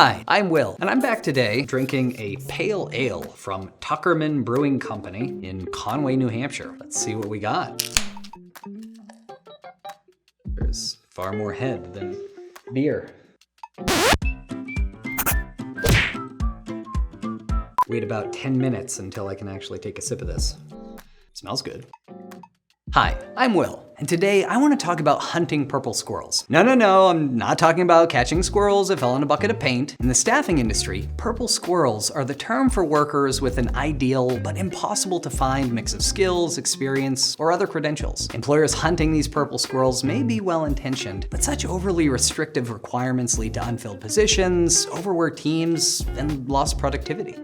Hi, I'm Will, and I'm back today drinking a pale ale from Tuckerman Brewing Company in Conway, New Hampshire. Let's see what we got. There's far more head than beer. Wait about 10 minutes until I can actually take a sip of this. Smells good. Hi, I'm Will, and today I want to talk about hunting purple squirrels. No, I'm not talking about catching squirrels that fell in a bucket of paint. In the staffing industry, purple squirrels are the term for workers with an ideal but impossible to find mix of skills, experience, or other credentials. Employers hunting these purple squirrels may be well-intentioned, but such overly restrictive requirements lead to unfilled positions, overworked teams, and lost productivity.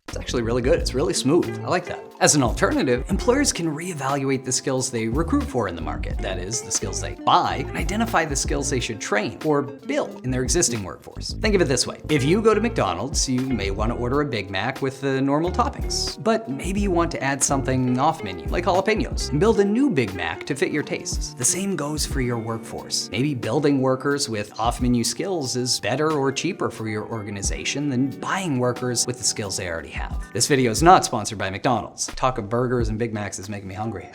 It's actually really good. It's really smooth. I like that. As an alternative, employers can reevaluate the skills they recruit for in the market, that is, the skills they buy, and identify the skills they should train or build in their existing workforce. Think of it this way. If you go to McDonald's, you may want to order a Big Mac with the normal toppings, but maybe you want to add something off menu, like jalapenos, and build a new Big Mac to fit your tastes. The same goes for your workforce. Maybe building workers with off-menu skills is better or cheaper for your organization than buying workers with the skills they already have. This video is not sponsored by McDonald's. Talk of burgers and Big Macs is making me hungry.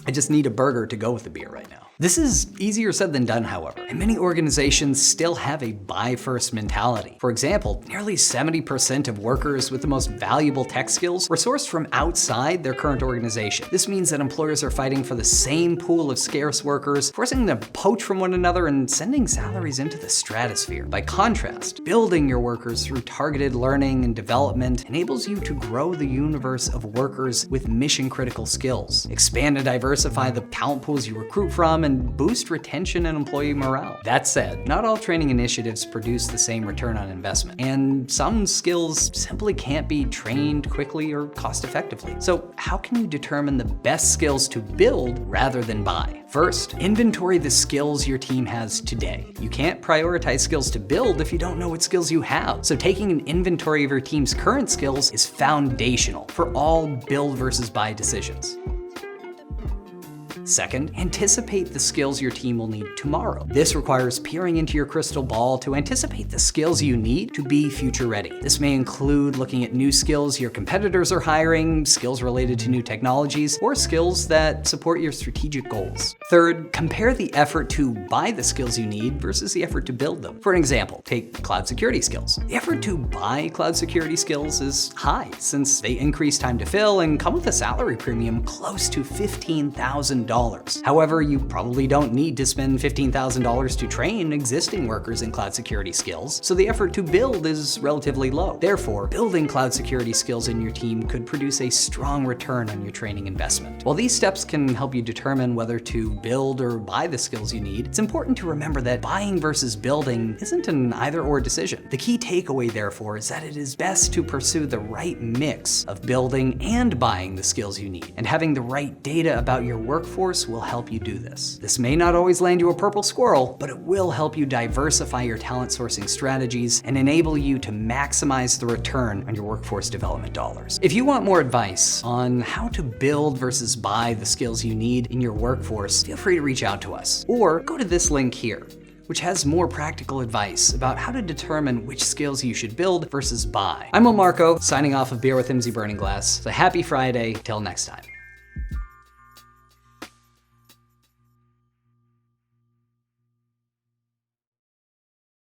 I just need a burger to go with the beer right now. This is easier said than done, however, and many organizations still have a buy-first mentality. For example, nearly 70% of workers with the most valuable tech skills were sourced from outside their current organization. This means that employers are fighting for the same pool of scarce workers, forcing them to poach from one another and sending salaries into the stratosphere. By contrast, building your workers through targeted learning and development enables you to grow the universe of workers with mission-critical skills, expand and diversify the talent pools you recruit from, and boost retention and employee morale. That said, not all training initiatives produce the same return on investment, and some skills simply can't be trained quickly or cost effectively. So how can you determine the best skills to build rather than buy? First, inventory the skills your team has today. You can't prioritize skills to build if you don't know what skills you have. So taking an inventory of your team's current skills is foundational for all build versus buy decisions. Second, anticipate the skills your team will need tomorrow. This requires peering into your crystal ball to anticipate the skills you need to be future ready. This may include looking at new skills your competitors are hiring, skills related to new technologies, or skills that support your strategic goals. Third, compare the effort to buy the skills you need versus the effort to build them. For an example, take cloud security skills. The effort to buy cloud security skills is high since they increase time to fill and come with a salary premium close to $15,000. However, you probably don't need to spend $15,000 to train existing workers in cloud security skills, so the effort to build is relatively low. Therefore, building cloud security skills in your team could produce a strong return on your training investment. While these steps can help you determine whether to build or buy the skills you need, it's important to remember that buying versus building isn't an either-or decision. The key takeaway, therefore, is that it is best to pursue the right mix of building and buying the skills you need, and having the right data about your workforce will help you do this. This may not always land you a purple squirrel, but it will help you diversify your talent sourcing strategies and enable you to maximize the return on your workforce development dollars. If you want more advice on how to build versus buy the skills you need in your workforce, feel free to reach out to us, or go to this link here, which has more practical advice about how to determine which skills you should build versus buy. I'm Will Markow, signing off of Beer with Emsi Burning Glass. So happy Friday, till next time.